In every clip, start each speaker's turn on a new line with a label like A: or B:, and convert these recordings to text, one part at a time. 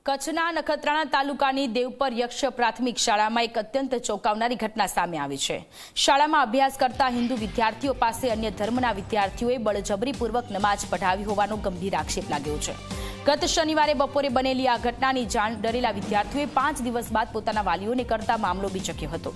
A: કચ્છના નખત્રાણા તાલુકાની દેવપર યક્ષ પ્રાથમિક શાળામાં એક અત્યંત ચોંકાવનારી ઘટના સામે આવી છે। શાળામાં અભ્યાસ કરતા હિન્દુ વિદ્યાર્થીઓ પાસે અન્ય ધર્મના વિદ્યાર્થીઓએ બળજબરીપૂર્વક નમાઝ પઢાવી હોવાનો ગંભીર આક્ષેપ લાગ્યો છે। ગત શનિવારે બપોરે બનેલી આ ઘટનાની જાણ ડરેલા વિદ્યાર્થીઓએ 5 દિવસ બાદ પોતાના વાલીઓને કરતા મામલો બીચક્યો હતો।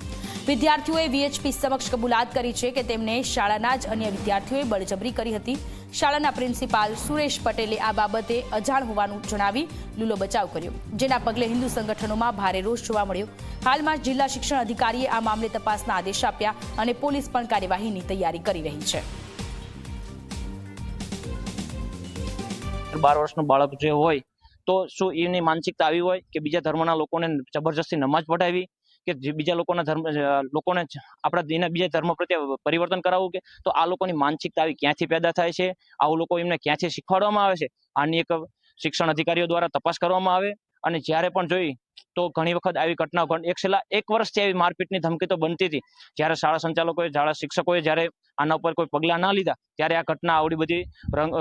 A: વિદ્યાર્થીઓએ વીએચપી સમક્ષ કબૂલાત કરી છે કે તેમને શાળાના જ અન્ય વિદ્યાર્થીઓએ બળજબરી કરી હતી। શાળાના પ્રિન્સિપાલ સુરેશ પટેલે આ બાબતે અજાણ હોવાનું જણાવી લૂલો બચાવ કર્યો, જેના પગલે હિન્દુ સંગઠનોમાં ભારે રોષ જોવા મળ્યો। હાલમાં જિલ્લા શિક્ષણ અધિકારીએ આ મામલે તપાસના આદેશ આપ્યા અને પોલીસ પણ કાર્યવાહીની તૈયારી કરી રહી છે।
B: 12 વર્ષનું બાળક જે હોય તો શું એની માનસિકતા આવી હોય કે બીજા ધર્મના લોકોને જબરજસ્તી નમાઝ પઢાવી કે જે બીજા લોકોને આપણા બીજા ધર્મ પ્રત્યે પરિવર્તન કરાવવું, કે તો આ લોકોની માનસિકતા આવી ક્યાંથી પેદા થાય છે, આવું લોકો એમને ક્યાંથી શીખવાડવામાં આવે છે, આની એક શિક્ષણ અધિકારીઓ દ્વારા તપાસ કરવામાં આવે। અને જ્યારે પણ જોઈ તો ઘણી વખત આવી ઘટનાઓ છેલ્લા 1 વર્ષથી આવી મારપીટની ધમકી તો બનતી હતી। જ્યારે શાળા સંચાલકોએ, શાળા શિક્ષકોએ જ્યારે આના ઉપર કોઈ પગલાં ના લીધા ત્યારે આ ઘટના આવડી બધી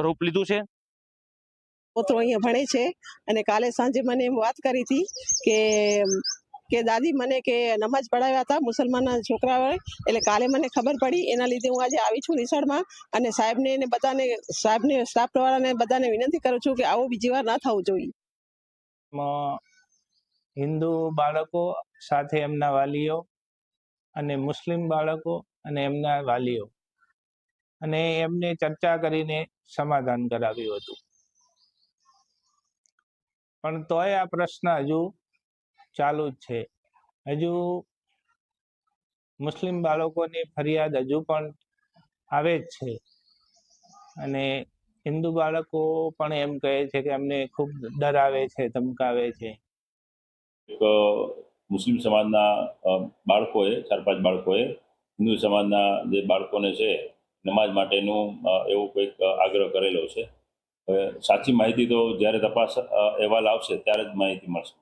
B: રૂપ લીધું છે।
C: પોતો અહીંયા ભણે છે અને કાલે સાંજે મને એમ વાત કરી હતી કે દાદી મને કે નમાજ પઢાવ્યા હતા મુસલમાનના છોકરાઓએ, એટલે કાલે મને ખબર પડી। એના લીધે હું આજે આવી છું નિશાળમાં અને સાહેબને સ્ટાફ વાળાને બધાને વિનંતી કરું છું કે આવું બીજી વાર ના થવું જોઈએ।
D: હિન્દુ બાળકો સાથે એમના વાલીઓ અને મુસ્લિમ બાળકો અને એમના વાલીઓ અને એમને ચર્ચા કરીને સમાધાન કરાવ્યું હતું, પણ તોય આ પ્રશ્ન હજુ ચાલુ જ છે। હજુ મુસ્લિમ બાળકોની ફરિયાદ હજુ પણ આવે જ છે અને હિન્દુ બાળકો પણ એમ કહે છે કે અમને ખૂબ ડરાવે છે, ધમકાવે છે।
E: એક મુસ્લિમ સમાજના બાળકોએ 4-5 બાળકોએ હિન્દુ સમાજના જે બાળકોને છે નમાઝ માટેનું એવું કંઈક આગ્રહ કરેલો છે। સાચી માહિતી તો જ્યારે તપાસ અહેવાલ આવશે ત્યારે જ માહિતી મળશે।